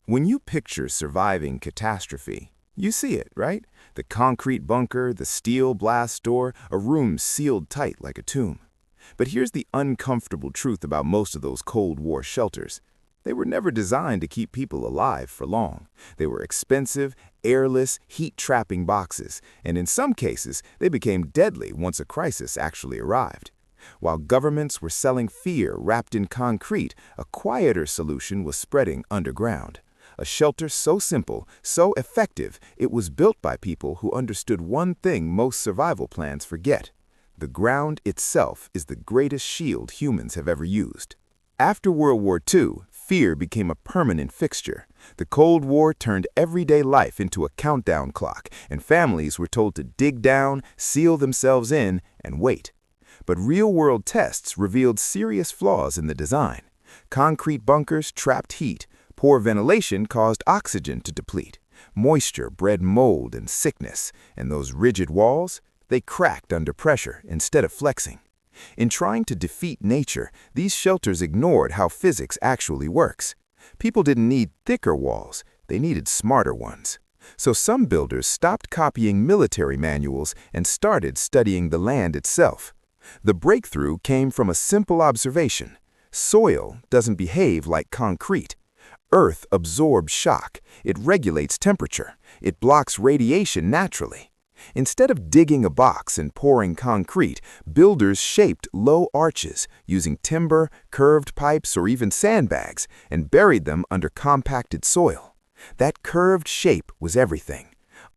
When you picture surviving catastrophe, you see it, right? The concrete bunker, the steel blast door, a room sealed tight like a tomb. But here's the uncomfortable truth about most of those Cold War shelters. They were never designed to keep people alive for long. They were expensive, airless, heat-trapping boxes, and in some cases, they became deadly once a crisis actually arrived. While governments were selling fear wrapped in concrete, a quieter solution was spreading underground. A shelter so simple, so effective, it was built by people who understood one thing most survival plans forget. The ground itself is the greatest shield humans have ever used. After World War II, fear became a permanent fixture. The Cold War turned everyday life into a countdown clock, and families were told to dig down, seal themselves in, and wait. But real-world tests revealed serious flaws in the design. Concrete bunkers trapped heat. Poor ventilation caused oxygen to deplete. Moisture bred mold and sickness, and those rigid walls, they cracked under pressure instead of flexing. In trying to defeat nature, these shelters ignored how physics actually works. People didn't need thicker walls, they needed smarter ones. So some builders stopped copying military manuals and started studying the land itself. The breakthrough came from a simple observation. Soil doesn't behave like concrete. Earth absorbs shock, it regulates temperature, it blocks radiation naturally. Instead of digging a box and pouring concrete, builders shaped low arches using timber, curved pipes, or even sandbags, and buried them under compacted soil. That curved shape was everything.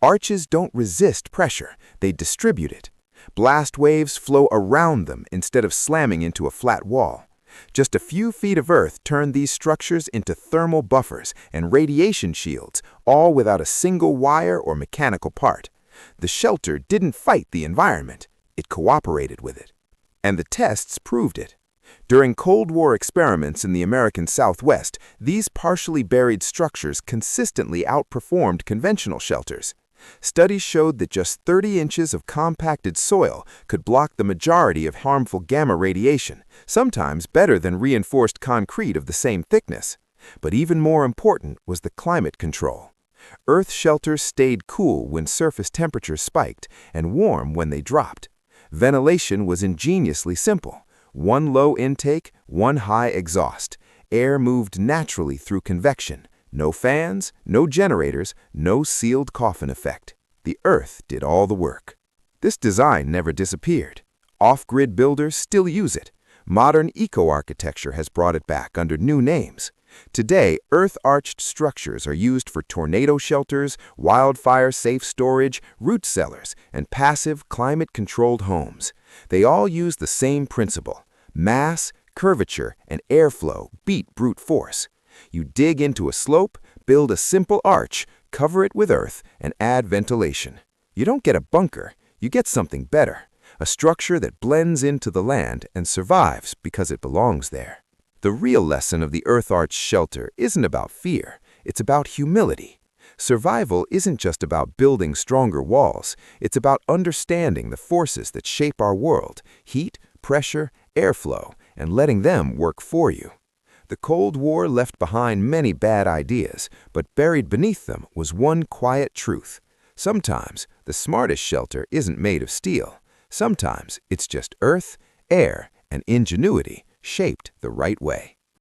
Arches don't resist pressure, they distribute it. Blast waves flow around them instead of slamming into a flat wall. Just a few feet of earth turned these structures into thermal buffers and radiation shields, all without a single wire or mechanical part. The shelter didn't fight the environment, it cooperated with it. And the tests proved it. During Cold War experiments in the American Southwest, these partially buried structures consistently outperformed conventional shelters. Studies showed that just 30 inches of compacted soil could block the majority of harmful gamma radiation, sometimes better than reinforced concrete of the same thickness. But even more important was the climate control. Earth shelters stayed cool when surface temperatures spiked and warm when they dropped. Ventilation was ingeniously simple. One low intake, one high exhaust. Air moved naturally through convection. No fans, no generators, no sealed coffin effect. The earth did all the work. This design never disappeared. Off-grid builders still use it. Modern eco-architecture has brought it back under new names. Today, earth-arched structures are used for tornado shelters, wildfire-safe storage, root cellars, and passive, climate-controlled homes. They all use the same principle. Mass, curvature, and airflow beat brute force. You dig into a slope, build a simple arch, cover it with earth, and add ventilation. You don't get a bunker, you get something better, a structure that blends into the land and survives because it belongs there. The real lesson of the earth-arch shelter isn't about fear, it's about humility. Survival isn't just about building stronger walls, it's about understanding the forces that shape our world, heat, pressure, airflow, and letting them work for you. The Cold War left behind many bad ideas, but buried beneath them was one quiet truth. Sometimes the smartest shelter isn't made of steel. Sometimes it's just earth, air, and ingenuity shaped the right way.